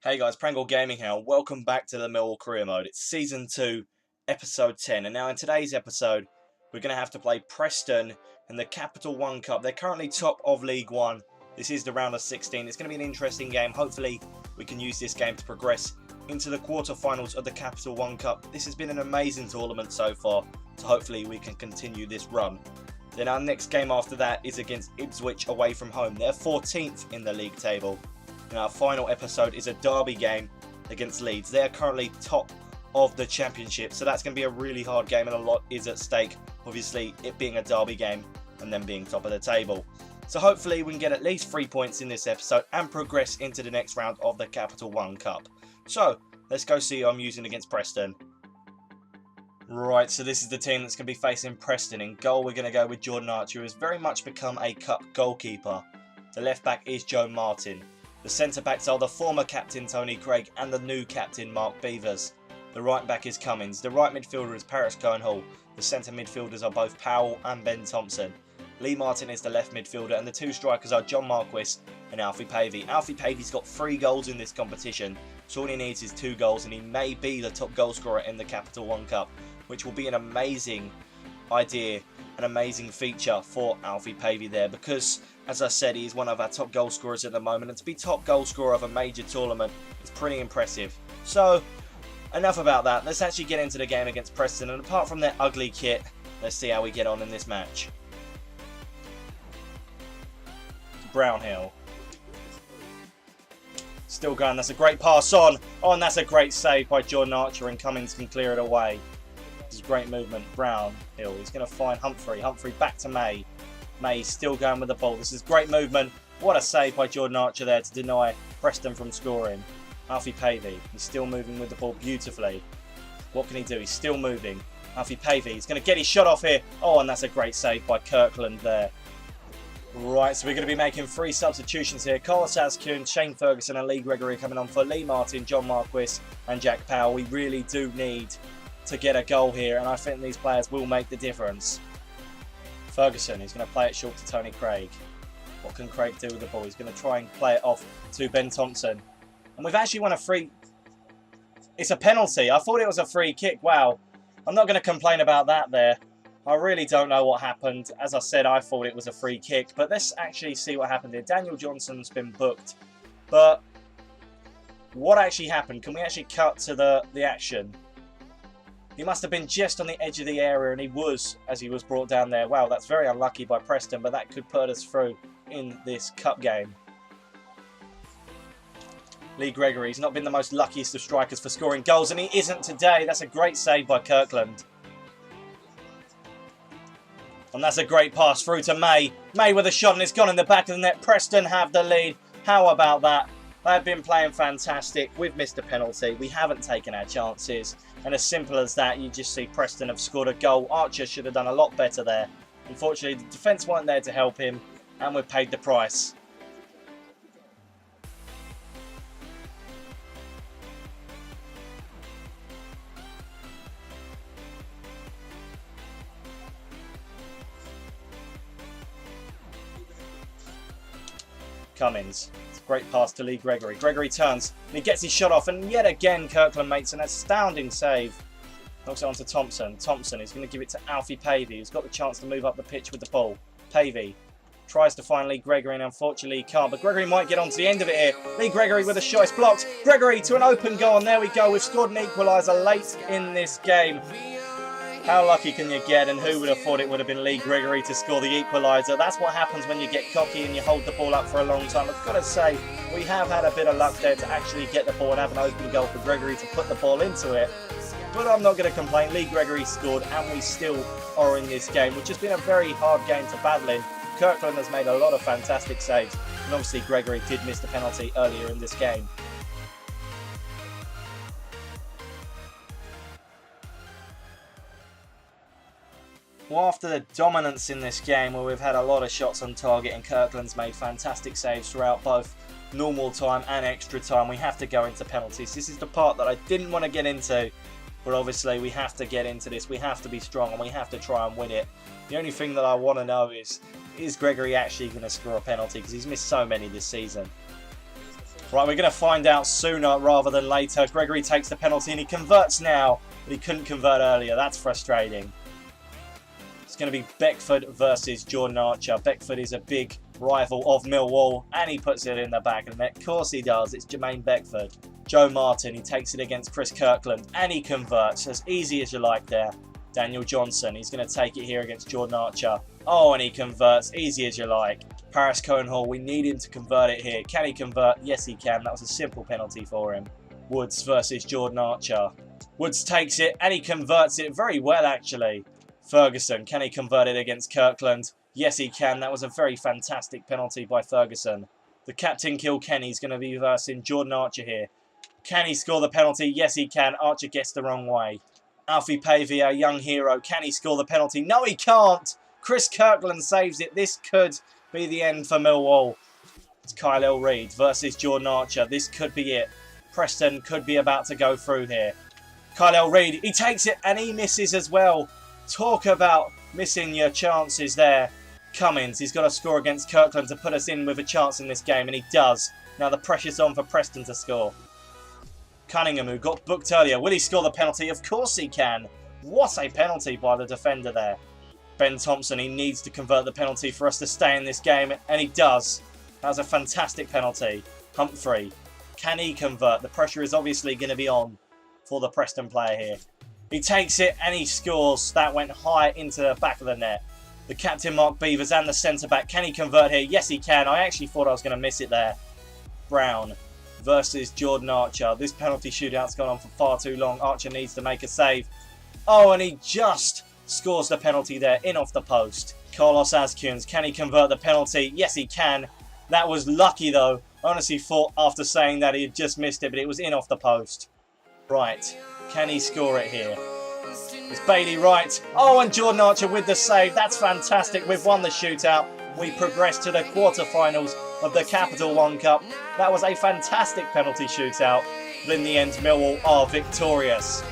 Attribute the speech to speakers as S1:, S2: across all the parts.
S1: Hey guys, Prangell Gaming here. Welcome back to the Millwall Career Mode. It's Season 2, Episode 10. And now in today's episode, we're going to have to play Preston in the Capital One Cup. They're currently top of League One. This is the round of 16. It's going to be an interesting game. Hopefully, we can use this game to progress into the quarterfinals of the Capital One Cup. This has been an amazing tournament so far, so hopefully we can continue this run. Then our next game after that is against Ipswich away from home. They're 14th in the league table. And our final episode is a derby game against Leeds. They are currently top of the championship, so that's going to be a really hard game and a lot is at stake. Obviously, it being a derby game and them being top of the table. So hopefully we can get at least 3 points in this episode and progress into the next round of the Capital One Cup. So, let's go see who I'm using against Preston. Right, so this is the team that's going to be facing Preston. In goal, we're going to go with Jordan Archer, who has very much become a cup goalkeeper. The left back is Joe Martin. The centre-backs are the former captain Tony Craig and the new captain Mark Beavers. The right-back is Cummins. The right midfielder is Paris Cohen-Hall. The centre midfielders are both Powell and Ben Thompson. Lee Martin is the left midfielder and the two strikers are John Marquis and Alfie Pavey. Alfie Pavey's got 3 goals in this competition, so all he needs is 2 goals and he may be the top goal scorer in the Capital One Cup, which will be an amazing idea, an amazing feature for Alfie Pavey there, because as I said, he's one of our top goal scorers at the moment, and to be top goal scorer of a major tournament is pretty impressive. So, enough about that. Let's actually get into the game against Preston, and apart from their ugly kit, let's see how we get on in this match. Brownhill. Still going, that's a great pass on. Oh, and that's a great save by Jordan Archer, and Cummins can clear it away. This is great movement. Brownhill, he's going to find Humphrey. Humphrey back to May. May still going with the ball. This is great movement. What a save by Jordan Archer there to deny Preston from scoring. Alfie Pavey, he's still moving with the ball beautifully. What can he do? He's still moving. Alfie Pavey, he's going to get his shot off here. Oh, and that's a great save by Kirkland there. Right, so we're going to be making 3 substitutions here. Carl Saskun, Shane Ferguson and Lee Gregory coming on for Lee Martin, John Marquis and Jack Powell. We really do need to get a goal here, and I think these players will make the difference. Ferguson, he's going to play it short to Tony Craig. What can Craig do with the ball? He's going to try and play it off to Ben Thompson. And we've actually won a free... It's a penalty. I thought it was a free kick. Wow. I'm not going to complain about that there. I really don't know what happened. As I said, I thought it was a free kick. But let's actually see what happened here. Daniel Johnson's been booked. But what actually happened? Can we actually cut to the action? He must have been just on the edge of the area, and he was as he was brought down there. Wow, that's very unlucky by Preston, but that could put us through in this cup game. Lee Gregory, he's not been the most luckiest of strikers for scoring goals, and he isn't today. That's a great save by Kirkland. And that's a great pass through to May. May with a shot, and it's gone in the back of the net. Preston have the lead. How about that? They've been playing fantastic. We've missed a penalty. We haven't taken our chances. And as simple as that, you just see Preston have scored a goal. Archer should have done a lot better there. Unfortunately, the defence weren't there to help him, and we've paid the price. Cummins. Great pass to Lee Gregory. Gregory turns and he gets his shot off, and yet again Kirkland makes an astounding save. Knocks it on to Thompson. Thompson is going to give it to Alfie Pavey, who's got the chance to move up the pitch with the ball. Pavey tries to find Lee Gregory, and unfortunately he can't, but Gregory might get on to the end of it here. Lee Gregory with a shot, it's blocked. Gregory to an open goal, and there we go. We've scored an equaliser late in this game. How lucky can you get, and who would have thought it would have been Lee Gregory to score the equaliser? That's what happens when you get cocky and you hold the ball up for a long time. I've got to say, we have had a bit of luck there to actually get the ball and have an open goal for Gregory to put the ball into it. But I'm not going to complain. Lee Gregory scored, and we still are in this game, which has been a very hard game to battle in. Kirkland has made a lot of fantastic saves, and obviously Gregory did miss the penalty earlier in this game. Well, after the dominance in this game, where we've had a lot of shots on target and Kirkland's made fantastic saves throughout both normal time and extra time, we have to go into penalties. This is the part that I didn't want to get into, but obviously we have to get into this. We have to be strong and we have to try and win it. The only thing that I want to know is Gregory actually going to score a penalty? Because he's missed so many this season. Right, we're going to find out sooner rather than later. Gregory takes the penalty and he converts now, but he couldn't convert earlier. That's frustrating. It's going to be Beckford versus Jordan Archer. Beckford is a big rival of Millwall, and he puts it in the back of the net. Of course he does. It's Jermaine Beckford. Joe Martin, he takes it against Chris Kirkland, and he converts. As easy as you like there. Daniel Johnson, he's going to take it here against Jordan Archer. Oh, and he converts. Easy as you like. Paris Cohenhall, we need him to convert it here. Can he convert? Yes, he can. That was a simple penalty for him. Woods versus Jordan Archer. Woods takes it, and he converts it very well, actually. Ferguson, can he convert it against Kirkland? Yes, he can. That was a very fantastic penalty by Ferguson. The captain, Kilkenny's going to be versing Jordan Archer here. Can he score the penalty? Yes, he can. Archer gets the wrong way. Alfie Pavey, our young hero. Can he score the penalty? No, he can't. Chris Kirkland saves it. This could be the end for Millwall. It's Kyle Reid versus Jordan Archer. This could be it. Preston could be about to go through here. Kyle Reid, he takes it and he misses as well. Talk about missing your chances there. Cummins, he's got to score against Kirkland to put us in with a chance in this game, and he does. Now the pressure's on for Preston to score. Cunningham, who got booked earlier, will he score the penalty? Of course he can. What a penalty by the defender there. Ben Thompson, he needs to convert the penalty for us to stay in this game, and he does. That was a fantastic penalty. Humphrey, can he convert? The pressure is obviously going to be on for the Preston player here. He takes it and he scores. That went high into the back of the net. The captain, Mark Beavers, and the centre-back. Can he convert here? Yes, he can. I actually thought I was going to miss it there. Brown versus Jordan Archer. This penalty shootout's gone on for far too long. Archer needs to make a save. Oh, and he just scores the penalty there, in off the post. Carlos Azcuns, can he convert the penalty? Yes, he can. That was lucky, though. I honestly thought after saying that he had just missed it, but it was in off the post. Right, can he score it here? It's Bailey Wright. Oh, and Jordan Archer with the save. That's fantastic. We've won the shootout. We progress to the quarterfinals of the Capital One Cup. That was a fantastic penalty shootout. But in the end, Millwall are victorious.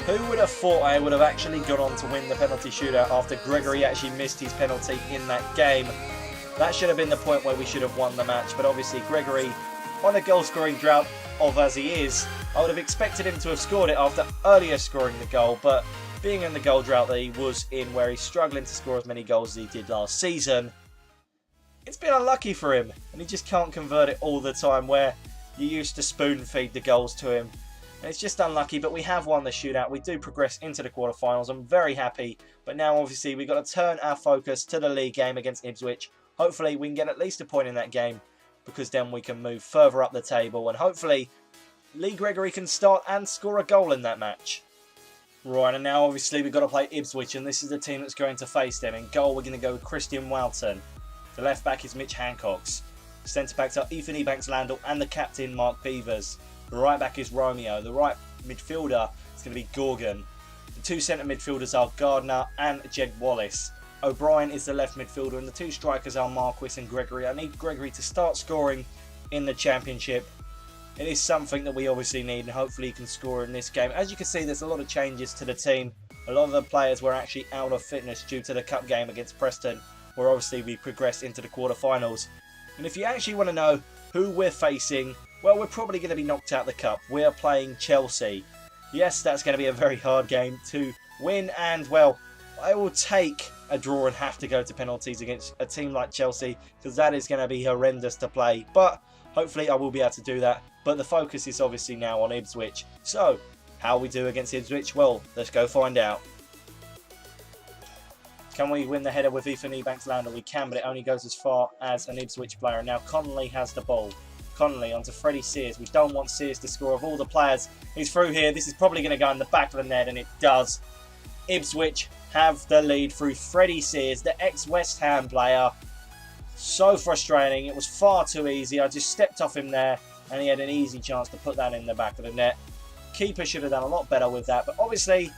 S1: Who would have thought I would have actually gone on to win the penalty shootout after Gregory actually missed his penalty in that game? That should have been the point where we should have won the match. But obviously, Gregory, on a goal-scoring drought of as he is, I would have expected him to have scored it after earlier scoring the goal. But being in the goal drought that he was in, where he's struggling to score as many goals as he did last season, it's been unlucky for him. And he just can't convert it all the time, where you used to spoon-feed the goals to him. And it's just unlucky, but we have won the shootout. We do progress into the quarterfinals. I'm very happy. But now, obviously, we've got to turn our focus to the league game against Ipswich. Hopefully, we can get at least a point in that game, because then we can move further up the table. And hopefully, Lee Gregory can start and score a goal in that match. Right, and now, obviously, we've got to play Ipswich. And this is the team that's going to face them. In goal, we're going to go with Christian Walton. The left back is Mitch Hancocks. Centre backs are Ethan Ebanks-Landell and the captain, Mark Beavers. The right back is Romeo. The right midfielder is going to be Gorgon. The two centre midfielders are Gardner and Jed Wallace. O'Brien is the left midfielder, and the two strikers are Marquis and Gregory. I need Gregory to start scoring in the Championship. It is something that we obviously need, and hopefully he can score in this game. As you can see, there's a lot of changes to the team. A lot of the players were actually out of fitness due to the cup game against Preston, where obviously we progressed into the quarterfinals. And if you actually want to know who we're facing, well, we're probably going to be knocked out of the cup. We're playing Chelsea. Yes, that's going to be a very hard game to win, and well, I will take a draw and have to go to penalties against a team like Chelsea, because that is going to be horrendous to play. But hopefully I will be able to do that. But the focus is obviously now on Ipswich. So, how we do against Ipswich? Well, let's go find out. Can we win the header with Ethan Ebanks-Landell? We can, but it only goes as far as an Ipswich player. And now Connolly has the ball. Connolly onto Freddie Sears. We don't want Sears to score. Of all the players, he's through here. This is probably going to go in the back of the net, and it does. Ipswich have the lead through Freddie Sears, the ex-West Ham player. So frustrating. It was far too easy. I just stepped off him there, and he had an easy chance to put that in the back of the net. Keeper should have done a lot better with that, but obviously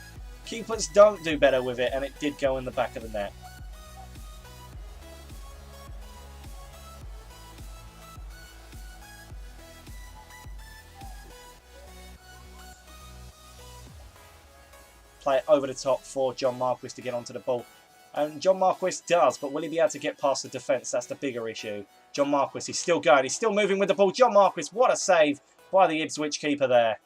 S1: keepers don't do better with it, and it did go in the back of the net. Play it over the top for John Marquis to get onto the ball. And John Marquis does, but will he be able to get past the defence? That's the bigger issue. John Marquis, he's still going. He's still moving with the ball. John Marquis, what a save by the Ipswich keeper there.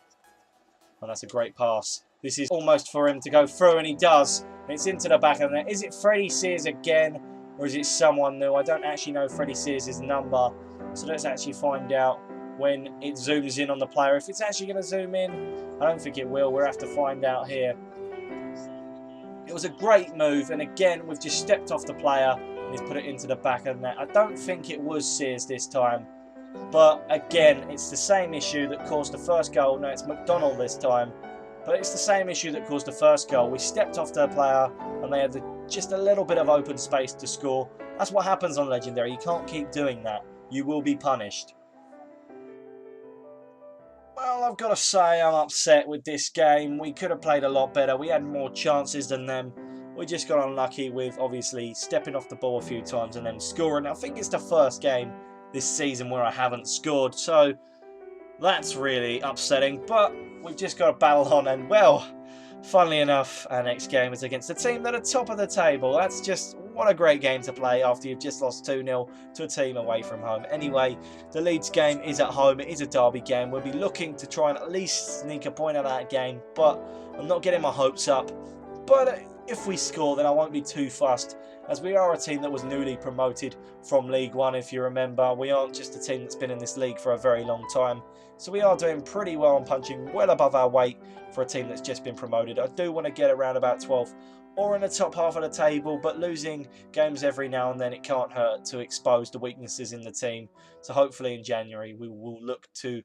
S1: And that's a great pass. This is almost for him to go through, and he does. It's into the back of the net. Is it Freddie Sears again, or is it someone new? I don't actually know Freddie Sears' number, so let's actually find out when it zooms in on the player. If it's actually going to zoom in, I don't think it will. We'll have to find out here. It was a great move, and again, we've just stepped off the player, and he's put it into the back of the net. I don't think it was Sears this time, but again, it's the same issue that caused the first goal. No, it's McDonald this time. But it's the same issue that caused the first goal. We stepped off the player and they had just a little bit of open space to score. That's what happens on Legendary. You can't keep doing that. You will be punished. Well, I've got to say I'm upset with this game. We could have played a lot better. We had more chances than them. We just got unlucky with obviously stepping off the ball a few times and then scoring. I think it's the first game this season where I haven't scored. So that's really upsetting. But we've just got to battle on, and well, funnily enough, our next game is against a team that are top of the table. That's just, what a great game to play after you've just lost 2-0 to a team away from home. Anyway, the Leeds game is at home. It is a derby game. We'll be looking to try and at least sneak a point out of that game, but I'm not getting my hopes up. But if we score, then I won't be too fussed, as we are a team that was newly promoted from League One, if you remember. We aren't just a team that's been in this league for a very long time. So we are doing pretty well and punching well above our weight for a team that's just been promoted. I do want to get around about 12th or in the top half of the table, but losing games every now and then, it can't hurt to expose the weaknesses in the team. So hopefully in January we will look to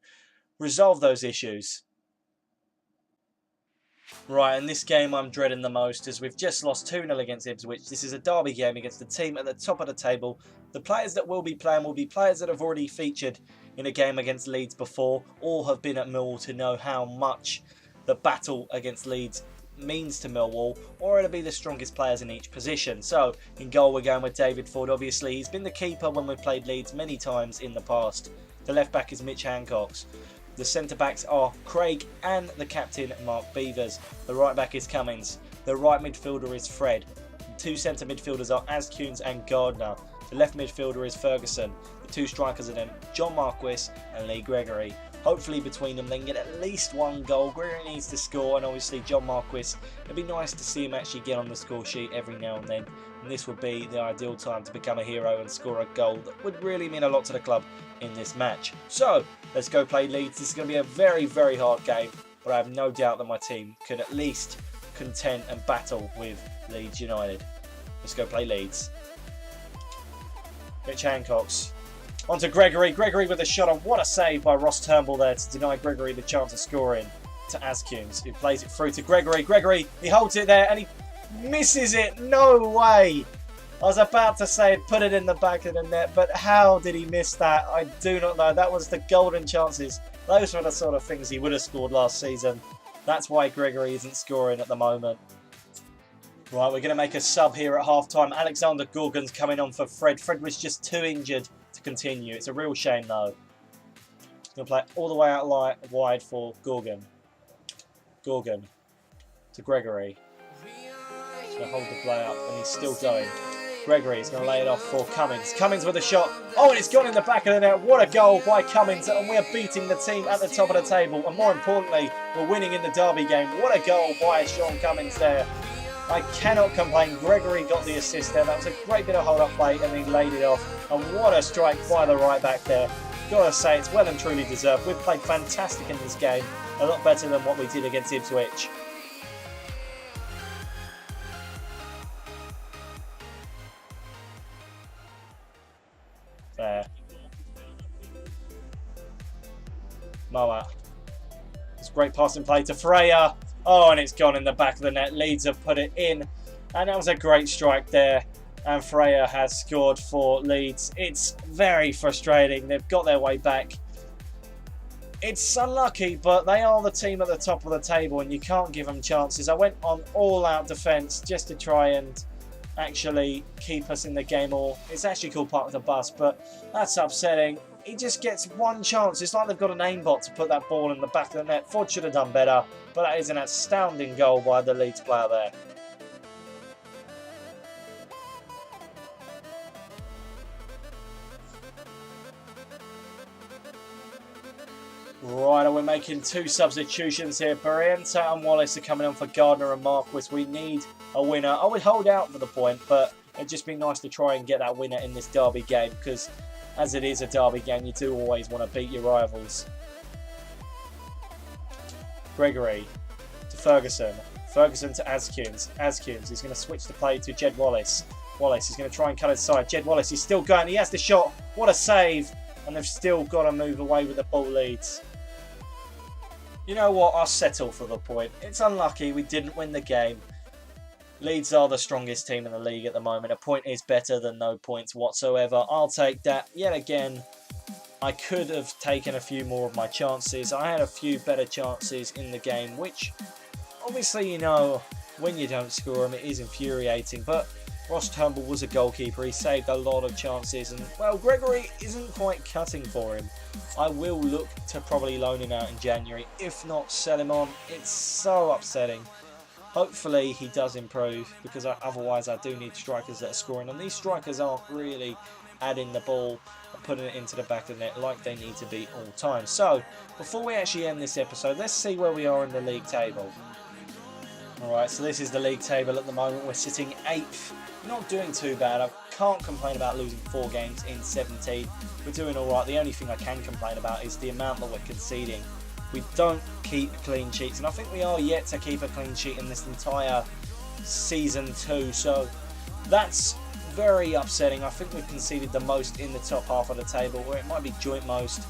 S1: resolve those issues. Right, and this game I'm dreading the most, as we've just lost 2-0 against Ipswich. This is a derby game against a team at the top of the table. The players that will be playing will be players that have already featured in a game against Leeds before, or have been at Millwall to know how much the battle against Leeds means to Millwall, or it'll be the strongest players in each position. So in goal we're going with David Ford. Obviously he's been the keeper when we've played Leeds many times in the past. The left back is Mitch Hancox. The centre backs are Craig and the captain Mark Beavers. The right back is Cummins. The right midfielder is Fred. The two centre midfielders are Askunes and Gardner. The left midfielder is Ferguson. The two strikers are then John Marquis and Lee Gregory. Hopefully between them they can get at least one goal. Gregory needs to score, and obviously John Marquis, it'd be nice to see him actually get on the score sheet every now and then. And this would be the ideal time to become a hero and score a goal that would really mean a lot to the club in this match. So let's go play Leeds. This is going to be a very, very hard game, but I have no doubt that my team can at least contend and battle with Leeds United. Let's go play Leeds. Mitch Hancox. On to Gregory. Gregory with a shot on. What a save by Ross Turnbull there to deny Gregory the chance of scoring. To Askunes, who plays it through to Gregory. Gregory, he holds it there and he misses it. No way. I was about to say put it in the back of the net, but how did he miss that? I do not know. That was the golden chances. Those were the sort of things he would have scored last season. That's why Gregory isn't scoring at the moment. Right, we're going to make a sub here at half-time. Alexander Gorgon's coming on for Fred. Fred was just too injured to continue. It's a real shame, though. Going to play all the way out wide for Gorgon. Gorgon to Gregory. He's going to hold the play up, and he's still going. Gregory is going to lay it off for Cummins. Cummins with a shot. Oh, and it's gone in the back of the net. What a goal by Cummins. And we are beating the team at the top of the table. And more importantly, we're winning in the derby game. What a goal by Sean Cummins there. I cannot complain. Gregory got the assist there. That was a great bit of hold-up play, and he laid it off. And what a strike by the right back there. Gotta say, it's well and truly deserved. We've played fantastic in this game. A lot better than what we did against Ipswich. There. Moa. It's great passing play to Freya. Oh, and it's gone in the back of the net. Leeds have put it in. And that was a great strike there. And Freya has scored for Leeds. It's very frustrating. They've got their way back. It's unlucky, but they are the team at the top of the table and you can't give them chances. I went on all-out defence just to try and actually keep us in the game, or it's actually called park the bus, but that's upsetting. He just gets one chance. It's like they've got an aimbot to put that ball in the back of the net. Ford should have done better, but that is an astounding goal by the Leeds player there. Right, we're making 2 substitutions here. Barrienta and Wallace are coming on for Gardner and Marquis. We need a winner. I would hold out for the point, but it'd just be nice to try and get that winner in this derby game, because as it is a derby game, you do always want to beat your rivals. Gregory to Ferguson. Ferguson to Azkins. Azkins is going to switch the play to Jed Wallace. Wallace is going to try and cut inside. Jed Wallace is still going. He has the shot. What a save. And they've still got to move away with the ball, Leeds. You know what? I'll settle for the point. It's unlucky we didn't win the game. Leeds are the strongest team in the league at the moment. A point is better than no points whatsoever. I'll take that. Yet again, I could have taken a few more of my chances. I had a few better chances in the game, which obviously, you know, when you don't score them, it is infuriating. But Ross Turnbull was a goalkeeper. He saved a lot of chances. And, well, Gregory isn't quite cutting for him. I will look to probably loan him out in January. If not, sell him on. It's so upsetting. Hopefully he does improve, because otherwise I do need strikers that are scoring. And these strikers aren't really adding the ball and putting it into the back of the net like they need to be all time. So, before we actually end this episode, let's see where we are in the league table. Alright, so this is the league table at the moment. We're sitting 8th. Not doing too bad. I can't complain about losing 4 games in 17. We're doing alright. The only thing I can complain about is the amount that we're conceding. We don't keep clean sheets, and I think we are yet to keep a clean sheet in this entire season 2. So that's very upsetting. I think we've conceded the most in the top half of the table, where it might be joint most.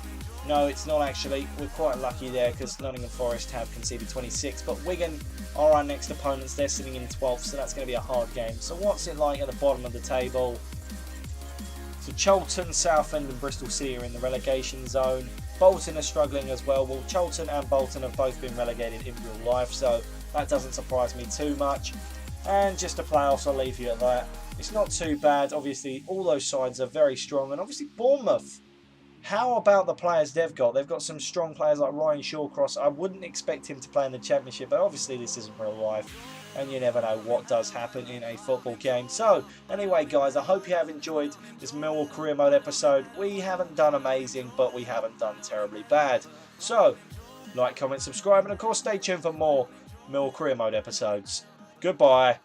S1: No, it's not actually. We're quite lucky there, because Nottingham Forest have conceded 26. But Wigan are our next opponents. They're sitting in 12th, so that's going to be a hard game. So what's it like at the bottom of the table? So Charlton, Southend and Bristol City are in the relegation zone. Bolton are struggling as well. Well, Charlton and Bolton have both been relegated in real life, so that doesn't surprise me too much. And just the playoffs, I'll leave you at that. It's not too bad. Obviously, all those sides are very strong. And obviously, Bournemouth. How about the players they've got? They've got some strong players like Ryan Shawcross. I wouldn't expect him to play in the Championship, but obviously this isn't real life, and you never know what does happen in a football game. So, anyway, guys, I hope you have enjoyed this Millwall Career Mode episode. We haven't done amazing, but we haven't done terribly bad. So, like, comment, subscribe, and of course, stay tuned for more Millwall Career Mode episodes. Goodbye.